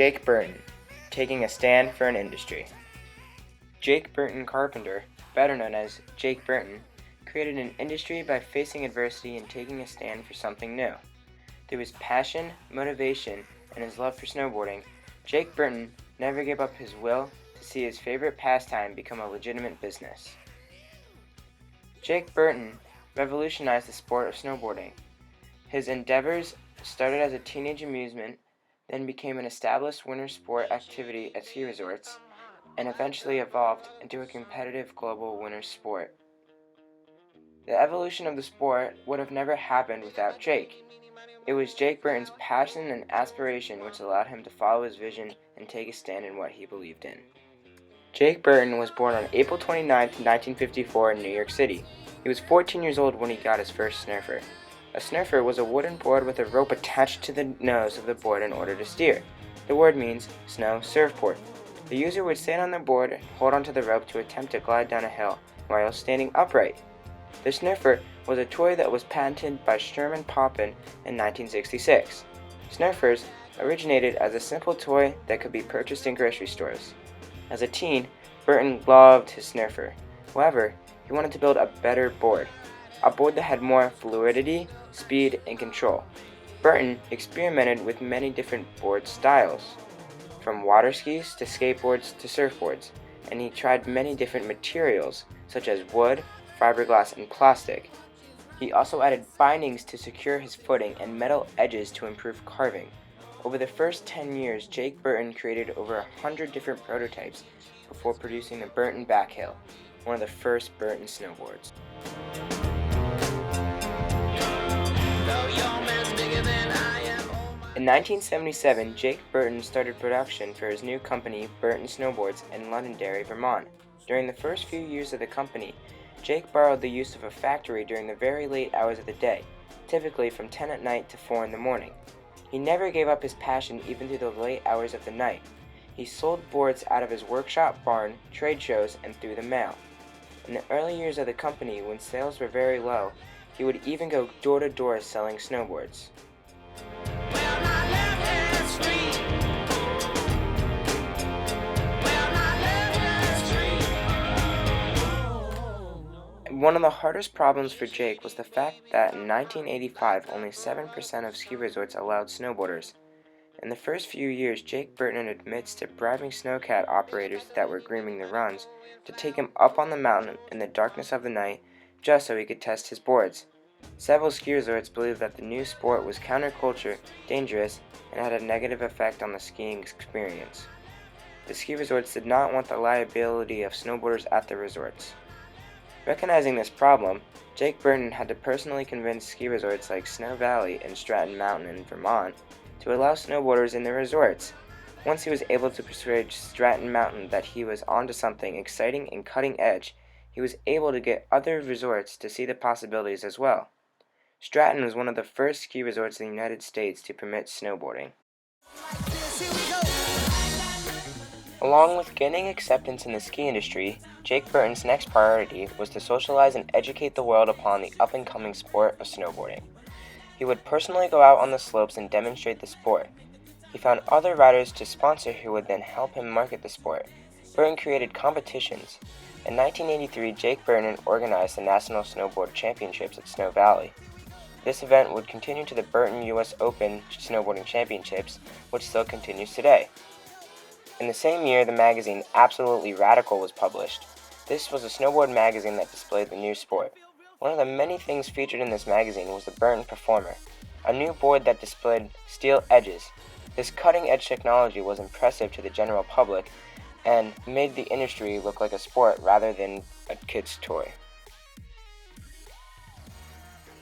Jake Burton, taking a stand for an industry. Jake Burton Carpenter, better known as Jake Burton, created an industry by facing adversity and taking a stand for something new. Through his passion, motivation, and his love for snowboarding, Jake Burton never gave up his will to see his favorite pastime become a legitimate business. Jake Burton revolutionized the sport of snowboarding. His endeavors started as a teenage amusement, then became an established winter sport activity at ski resorts, and eventually evolved into a competitive global winter sport. The evolution of the sport would have never happened without Jake. It was Jake Burton's passion and aspiration which allowed him to follow his vision and take a stand in what he believed in. Jake Burton was born on April 29, 1954 in New York City. He was 14 years old when he got his first snurfer. A snurfer was a wooden board with a rope attached to the nose of the board in order to steer. The word means snow surfboard. The user would stand on the board and hold onto the rope to attempt to glide down a hill while standing upright. The snurfer was a toy that was patented by Sherman Poppin in 1966. Snurfers originated as a simple toy that could be purchased in grocery stores. As a teen, Burton loved his snurfer. However, he wanted to build a better board, a board that had more fluidity, speed, and control. Burton experimented with many different board styles, from water skis to skateboards to surfboards, and he tried many different materials such as wood, fiberglass, and plastic. He also added bindings to secure his footing and metal edges to improve carving. Over the first 10 years, Jake Burton created over 100 different prototypes before producing the Burton Backhill, one of the first Burton snowboards. In 1977, Jake Burton started production for his new company, Burton Snowboards, in Londonderry, Vermont. During the first few years of the company, Jake borrowed the use of a factory during the very late hours of the day, typically from 10 at night to 4 in the morning. He never gave up his passion even through the late hours of the night. He sold boards out of his workshop, barn, trade shows, and through the mail. In the early years of the company, when sales were very low, he would even go door to door selling snowboards. One of the hardest problems for Jake was the fact that in 1985, only 7% of ski resorts allowed snowboarders. In the first few years, Jake Burton admits to bribing snowcat operators that were grooming the runs to take him up on the mountain in the darkness of the night just so he could test his boards. Several ski resorts believed that the new sport was counterculture, dangerous, and had a negative effect on the skiing experience. The ski resorts did not want the liability of snowboarders at the resorts. Recognizing this problem, Jake Burton had to personally convince ski resorts like Snow Valley and Stratton Mountain in Vermont to allow snowboarders in their resorts. Once he was able to persuade Stratton Mountain that he was onto something exciting and cutting edge, he was able to get other resorts to see the possibilities as well. Stratton was one of the first ski resorts in the United States to permit snowboarding. Along with gaining acceptance in the ski industry, Jake Burton's next priority was to socialize and educate the world upon the up-and-coming sport of snowboarding. He would personally go out on the slopes and demonstrate the sport. He found other riders to sponsor who would then help him market the sport. Burton created competitions. In 1983, Jake Burton organized the National Snowboard Championships at Snow Valley. This event would continue to the Burton U.S. Open Snowboarding Championships, which still continues today. In the same year, the magazine Absolutely Radical was published. This was a snowboard magazine that displayed the new sport. One of the many things featured in this magazine was the Burton Performer, a new board that displayed steel edges. This cutting-edge technology was impressive to the general public and made the industry look like a sport rather than a kid's toy.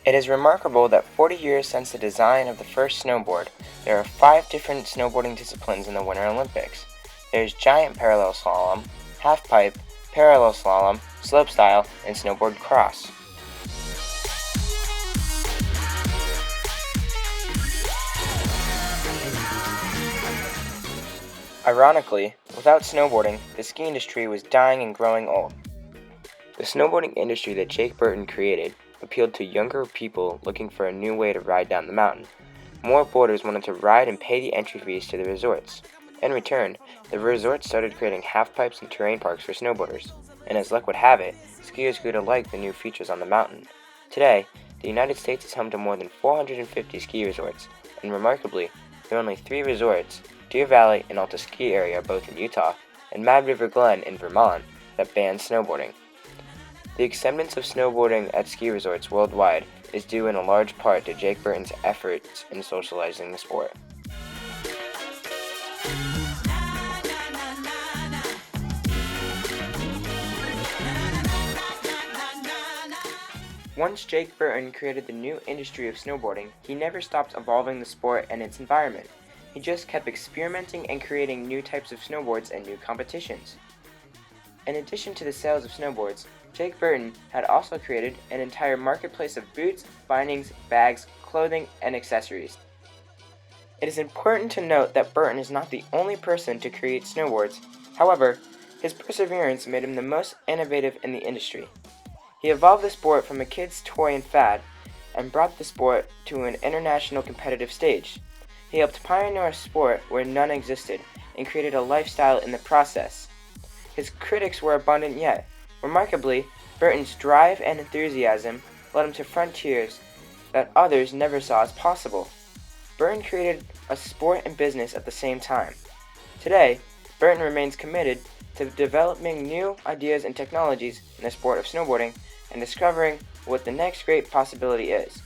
It is remarkable that 40 years since the design of the first snowboard, there are 5 different snowboarding disciplines in the Winter Olympics. There's giant parallel slalom, half-pipe, parallel slalom, slopestyle, and snowboard cross. Ironically, without snowboarding, the ski industry was dying and growing old. The snowboarding industry that Jake Burton created appealed to younger people looking for a new way to ride down the mountain. More boarders wanted to ride and pay the entry fees to the resorts. In return, the resort started creating half-pipes and terrain parks for snowboarders, and as luck would have it, skiers grew to like the new features on the mountain. Today, the United States is home to more than 450 ski resorts, and remarkably, there are only 3 resorts, Deer Valley and Alta Ski Area both in Utah, and Mad River Glen in Vermont, that ban snowboarding. The acceptance of snowboarding at ski resorts worldwide is due in a large part to Jake Burton's efforts in socializing the sport. Once Jake Burton created the new industry of snowboarding, he never stopped evolving the sport and its environment. He just kept experimenting and creating new types of snowboards and new competitions. In addition to the sales of snowboards, Jake Burton had also created an entire marketplace of boots, bindings, bags, clothing, and accessories. It is important to note that Burton is not the only person to create snowboards. However, his perseverance made him the most innovative in the industry. He evolved the sport from a kid's toy and fad, and brought the sport to an international competitive stage. He helped pioneer a sport where none existed, and created a lifestyle in the process. His critics were abundant yet. Remarkably, Burton's drive and enthusiasm led him to frontiers that others never saw as possible. Burton created a sport and business at the same time. Today, Burton remains committed to developing new ideas and technologies in the sport of snowboarding and discovering what the next great possibility is.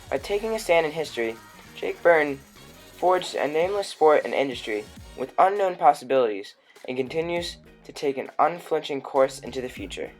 By taking a stand in history, Jake Burton forged a nameless sport and industry with unknown possibilities and continues to take an unflinching course into the future.